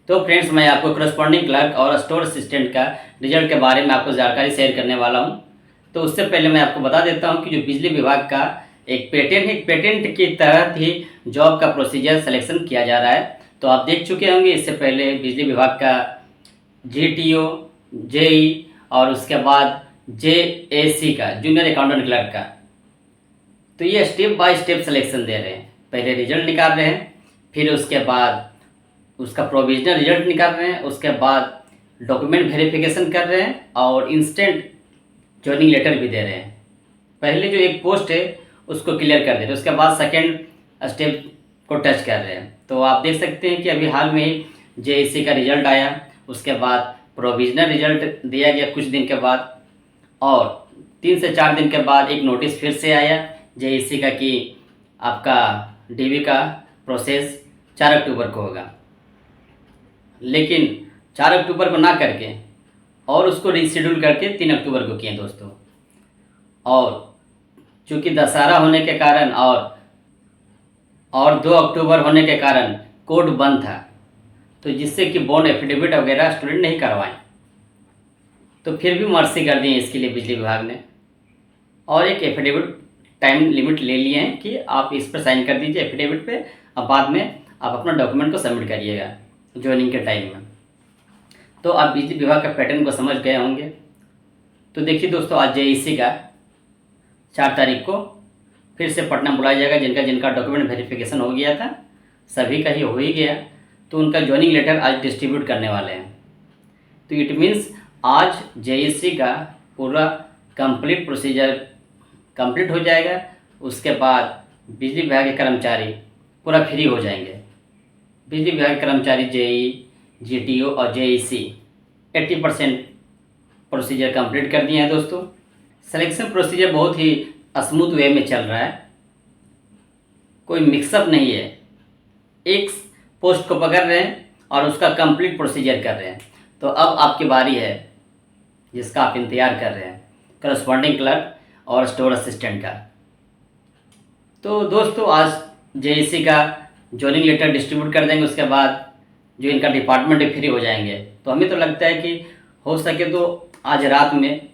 तो फ्रेंड्स, मैं आपको करस्पॉन्डिंग क्लर्क और स्टोर असिस्टेंट का रिजल्ट के बारे में आपको जानकारी शेयर करने वाला हूं। तो उससे पहले मैं आपको बता देता हूं कि जो बिजली विभाग का एक पेटेंट है, पेटेंट की तहत ही जॉब का प्रोसीजर सिलेक्शन किया जा रहा है। तो आप देख चुके होंगे इससे पहले बिजली विभाग का जीटीओ, जेई और उसके बाद जेएसी का जूनियर अकाउंटेंट क्लर्क का। तो ये स्टेप बाय स्टेप सिलेक्शन दे रहे हैं। पहले रिजल्ट निकाल रहे हैं, फिर उसके बाद उसका प्रोविजनल रिजल्ट निकाल रहे हैं, उसके बाद डॉक्यूमेंट वेरिफिकेशन कर रहे हैं और इंस्टेंट ज्वाइनिंग लेटर भी दे रहे हैं। पहले जो एक पोस्ट है उसको क्लियर कर दे रहे हैं, उसके बाद सेकेंड स्टेप को टच कर रहे हैं। तो आप देख सकते हैं कि अभी हाल में ही जेएसी का रिजल्ट आया, उसके बाद प्रोविजनल रिजल्ट दिया गया कुछ दिन के बाद, और 3 से 4 दिन के बाद एक नोटिस फिर से आया जेएसी का कि आपका डीवी का प्रोसेस 4 अक्टूबर को होगा। लेकिन 4 अक्टूबर को ना करके और उसको रीशेड्यूल करके 3 अक्टूबर को किए दोस्तों। और चूँकि दशहरा होने के कारण और 2 अक्टूबर होने के कारण कोर्ट बंद था, तो जिससे कि बॉन्ड एफिडेविट वगैरह स्टूडेंट नहीं करवाएं, तो फिर भी मर्सी कर दी है इसके लिए बिजली विभाग ने, और एक एफिडेविट टाइम लिमिट ले लिए हैं कि आप इस पर साइन कर दीजिए एफिडेविट पे, अब बाद में आप अपना डॉक्यूमेंट को सबमिट करिएगा ज्वाइनिंग के टाइम में। तो आप बिजली विभाग का पैटर्न को समझ गए होंगे। तो देखिए दोस्तों, आज जेईसी का 4 तारीख को फिर से पटना बुलाया जाएगा। जिनका जिनका डॉक्यूमेंट वेरिफिकेशन हो गया था, सभी का ही हो ही गया, तो उनका ज्वाइनिंग लेटर आज डिस्ट्रीब्यूट करने वाले हैं। तो इट मीन्स आज जेईसी का पूरा कंप्लीट प्रोसीजर कंप्लीट हो जाएगा। उसके बाद बिजली विभाग के कर्मचारी पूरा फ्री हो जाएंगे। बिजली विभाग के कर्मचारी जेई, जीटीओ और जेईसी 80% प्रोसीजर कंप्लीट कर दिए हैं दोस्तों। सिलेक्शन प्रोसीजर बहुत ही स्मूथ वे में चल रहा है, कोई मिक्सअप नहीं है। एक पोस्ट को पकड़ रहे हैं और उसका कंप्लीट प्रोसीजर कर रहे हैं। तो अब आपकी बारी है जिसका आप इंतज़ार कर रहे हैं, करस्पॉन्डिंग क्लर्क और स्टोर असिस्टेंट का। तो दोस्तों, आज जेईसी का ज्वाइनिंग लेटर डिस्ट्रीब्यूट कर देंगे, उसके बाद जो इनका डिपार्टमेंट है फ्री हो जाएंगे। तो हमें तो लगता है कि हो सके तो आज रात में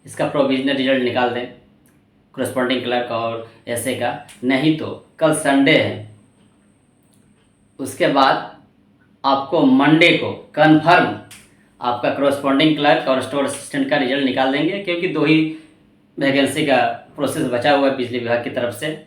इसका प्रोविजनल रिजल्ट निकाल दें करस्पॉन्डिंग क्लर्क और एसए का, नहीं तो कल संडे है, उसके बाद आपको मंडे को कन्फर्म आपका करस्पॉन्डिंग क्लर्क और स्टोर असिस्टेंट का रिजल्ट निकाल देंगे, क्योंकि 2 ही वैकेंसी का प्रोसेस बचा हुआ है बिजली विभाग की तरफ से,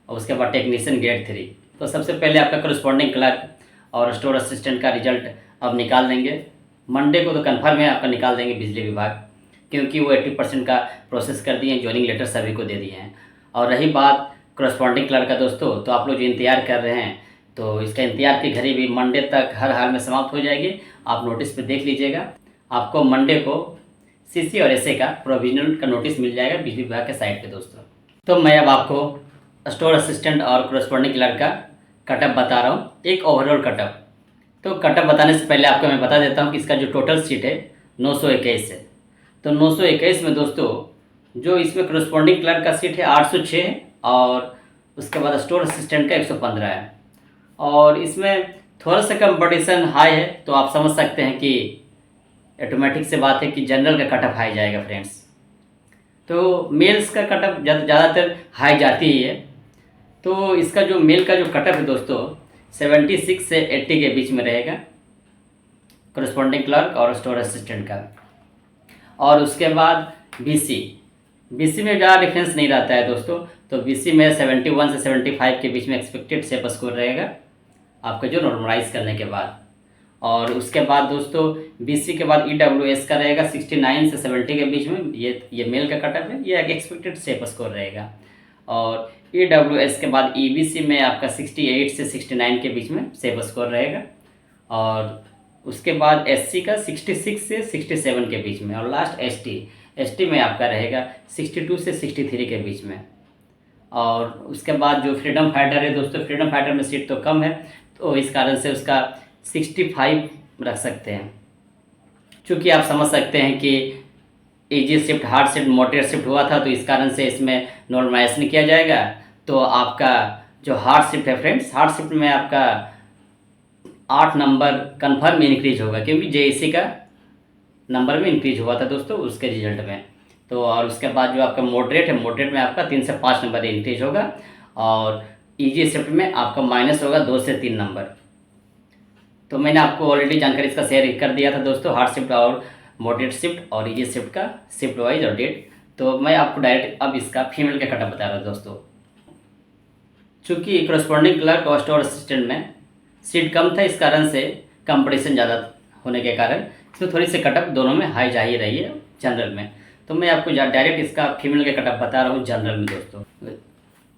और उसके बाद टेक्नीशियन ग्रेड 3। तो सबसे पहले आपका करस्पॉन्डिंग क्लर्क और स्टोर असिस्टेंट का रिजल्ट अब निकाल देंगे। मंडे को तो कन्फर्म है आपका निकाल देंगे बिजली विभाग, क्योंकि वो 80% का प्रोसेस कर दिए हैं, ज्वाइनिंग लेटर सभी को दे दिए हैं। और रही बात करस्पॉन्डिंग क्लर्क का दोस्तों, तो आप लोग जो इंतजार कर रहे हैं, तो इसका इंतजार की घड़ी भी मंडे तक हर हाल में समाप्त हो जाएगी। आप नोटिस पे देख लीजिएगा, आपको मंडे को सीसी और एसए का प्रोविजनल का नोटिस मिल जाएगा बिजली विभाग के साइट पे दोस्तों। तो मैं अब आपको स्टोर असिस्टेंट और करस्पॉन्डिंग क्लर्क का कटअप बता रहा हूँ, एक ओवरऑल कटअप। तो कटअप बताने से पहले आपको मैं बता देता हूँ कि इसका जो टोटल सीट है 921 है। तो 921 में दोस्तों जो इसमें करस्पॉन्डिंग क्लर्क का सीट है 806 और उसके बाद स्टोर असिस्टेंट का 115 है। और इसमें थोड़ा सा कंपटीशन हाई है, तो आप समझ सकते हैं कि ऑटोमेटिक से बात है कि जनरल का कटअप हाई जाएगा फ्रेंड्स। तो मेल्स का कटअप ज़्यादातर हाई जाती ही है। तो इसका जो मेल का जो कटअप है दोस्तों 76 से 80 के बीच में रहेगा करस्पॉन्डिंग क्लर्क और स्टोर असिस्टेंट का। और उसके बाद बीसी में ज़्यादा डिफरेंस नहीं रहता है दोस्तों। तो बीसी में 71 से 75 के बीच में एक्सपेक्टेड सेप स्कोर रहेगा आपका जो नॉर्मलाइज करने के बाद। और उसके बाद दोस्तों बीसी के बाद ईडब्ल्यूएस का रहेगा 69 से 70 के बीच में, ये मेल का कटअप है, ये एक्सपेक्टेड सेप स्कोर रहेगा। और ईडब्ल्यूएस के बाद ईबीसी में आपका 68 से 69 के बीच में सेप स्कोर रहेगा। और उसके बाद एससी का 66 से 67 के बीच में। और लास्ट एसटी में आपका रहेगा 62 से 63 के बीच में। और उसके बाद जो फ्रीडम फाइटर है दोस्तों, फ्रीडम फाइटर में सीट तो कम है, तो इस कारण से उसका 65 रख सकते हैं। चूँकि आप समझ सकते हैं कि easy shift, hard shift, moderate shift हुआ था, तो इस कारण से इसमें नॉर्मलाइजेशन किया जाएगा। तो आपका जो हार्ड शिफ्ट है फ्रेंड्स, हार्ड शिफ्ट में आपका 8 नंबर कन्फर्म इंक्रीज होगा, क्योंकि जेईसी का नंबर में इंक्रीज हुआ था दोस्तों उसके रिजल्ट में। तो और उसके बाद जो आपका मॉडरेट है, मॉडरेट में आपका 3 से 5 नंबर इंक्रीज होगा, और ईजी शिफ्ट में आपका माइनस होगा 2 से 3 नंबर। तो मैंने आपको ऑलरेडी जानकारी इसका शेयर कर दिया था दोस्तों, हार्ड शिफ्ट और मॉडरेट शिफ्ट और ईजी शिफ्ट का शिफ्ट वाइज और डेट। तो मैं आपको डायरेक्ट अब इसका फीमेल का कटअप बता रहा हूँ दोस्तों। चूँकि करस्पॉन्डिंग क्लर्क और स्टोर असिस्टेंट में सीट कम था, इस कारण से कंपटीशन ज़्यादा होने के कारण इसमें थोड़ी सी कटअप दोनों में हाई जा ही रही है जनरल में। तो मैं आपको डायरेक्ट इसका फीमेल का कटअप बता रहा हूँ जनरल में दोस्तों।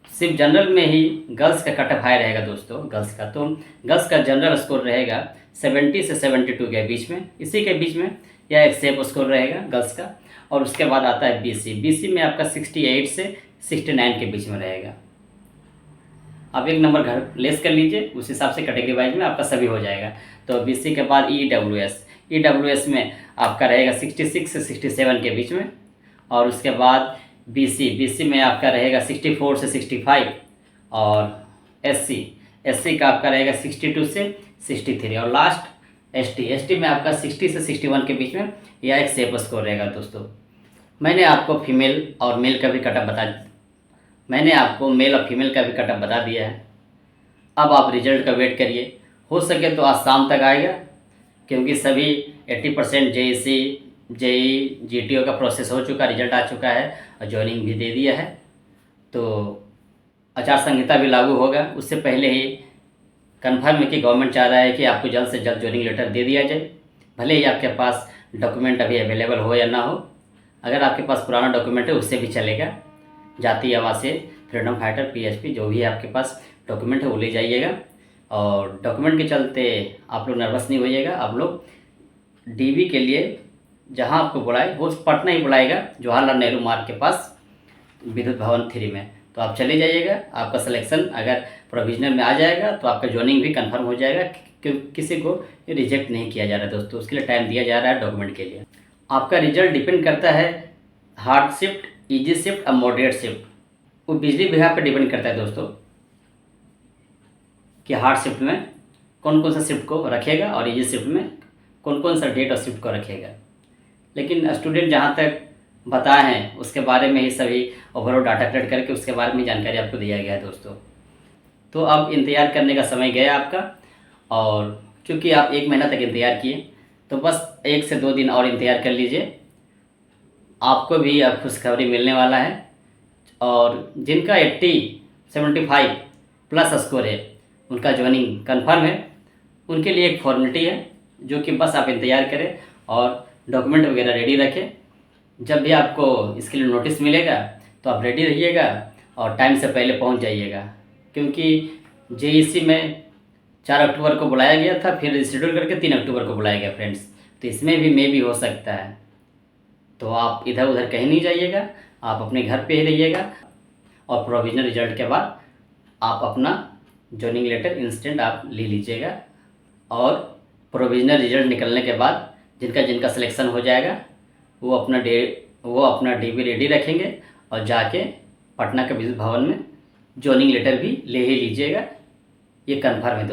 सिर्फ जनरल में ही गर्ल्स का कटअप हाई रहेगा दोस्तों, गर्ल्स का। तो गर्ल्स का जनरल स्कोर रहेगा 70 से 72 के बीच में, इसी के बीच में यह एक सेफ स्कोर रहेगा गर्ल्स का। और उसके बाद आता है बीसी में आपका 68 से 69 के बीच में रहेगा। आप एक नंबर घर लेस कर लीजिए, उस हिसाब से कैटेगरी वाइज में आपका सभी हो जाएगा। तो बीसी के बाद ईडब्ल्यूएस में आपका रहेगा 66 से 67 के बीच में। और उसके बाद बीसी में आपका रहेगा 64 से 65। और एससी का आपका रहेगा 62 से 63। और लास्ट एसटी में आपका 60 से 61 के बीच में यह एक सेफ स्कोर रहेगा दोस्तों। मैंने आपको फीमेल और मेल का भी कटअप मैंने आपको मेल और फीमेल का भी कटअप बता दिया है। अब आप रिजल्ट का वेट करिए, हो सके तो आज शाम तक आएगा, क्योंकि सभी 80% जेईसी जेई जीटीओ का प्रोसेस हो चुका, रिजल्ट आ चुका है और ज्वाइनिंग भी दे दिया है। तो आचार संहिता भी लागू होगा, उससे पहले ही कन्फर्म है कि गवर्नमेंट चाह रहा है कि आपको जल्द से जल्द ज्वाइनिंग लेटर दे दिया जाए, भले ही आपके पास डॉक्यूमेंट अभी अवेलेबल हो या ना हो। अगर आपके पास पुराना डॉक्यूमेंट है उससे भी चलेगा, जाति आवासीय फ्रीडम फाइटर पीएचपी जो भी है आपके पास डॉक्यूमेंट है वो ले जाइएगा। और डॉक्यूमेंट के चलते आप लोग नर्वस नहीं होइएगा। आप लोग डीबी के लिए जहां आपको बुलाए वो पटना ही बुलाएगा, जवाहरलाल नेहरू मार्ग के पास विद्युत भवन 3 में। तो आप चले जाइएगा, आपका सिलेक्शन अगर प्रोविजनल में आ जाएगा तो आपका ज्वाइनिंग भी कंफर्म हो जाएगा, क्योंकि किसी को रिजेक्ट नहीं किया जा रहा है दोस्तों, उसके लिए टाइम दिया जा रहा है डॉक्यूमेंट के लिए। आपका रिजल्ट डिपेंड करता है हार्ड शिफ्ट, ईजी शिफ्ट और मॉडरेट शिफ्ट, वो बिजली विभाग पर डिपेंड करता है दोस्तों कि हार्ड शिफ्ट में कौन कौन सा शिफ्ट को रखेगा और ईजी शिफ्ट में कौन कौन सा डेट और शिफ्ट को रखेगा। लेकिन स्टूडेंट जहाँ तक बताए हैं उसके बारे में ही सभी ओवरऑल डाटा कलेक्ट करके उसके बारे में जानकारी आपको दिया गया है दोस्तों। तो अब इंतज़ार करने का समय गया आपका, और चूँकि आप 1 महीना तक इंतज़ार किए तो बस 1 से 2 दिन और इंतज़ार कर लीजिए, आपको भी अब खुशखबरी मिलने वाला है। और जिनका 75 प्लस स्कोर है उनका ज्वाइनिंग कंफर्म है, उनके लिए एक फॉर्मेलिटी है जो कि बस आप इंतज़ार करें और डॉक्यूमेंट वगैरह रेडी रखें। जब भी आपको इसके लिए नोटिस मिलेगा तो आप रेडी रहिएगा और टाइम से पहले पहुंच जाइएगा, क्योंकि जेईसी में 4 अक्टूबर को बुलाया गया था, फिर शेड्यूल करके 3 अक्टूबर को बुलाया गया फ्रेंड्स। तो इसमें भी मे भी हो सकता है, तो आप इधर उधर कहीं नहीं जाइएगा, आप अपने घर पे ही रहिएगा। और प्रोविजनल रिजल्ट के बाद आप अपना ज्वाइनिंग लेटर इंस्टेंट आप ले लीजिएगा। और प्रोविजनल रिजल्ट निकलने के बाद जिनका जिनका सिलेक्शन हो जाएगा वो अपना डीबी रेडी रखेंगे और जाके पटना के विद्युत भवन में ज्वाइनिंग लेटर भी ले ही लीजिएगा, ये कन्फर्म है।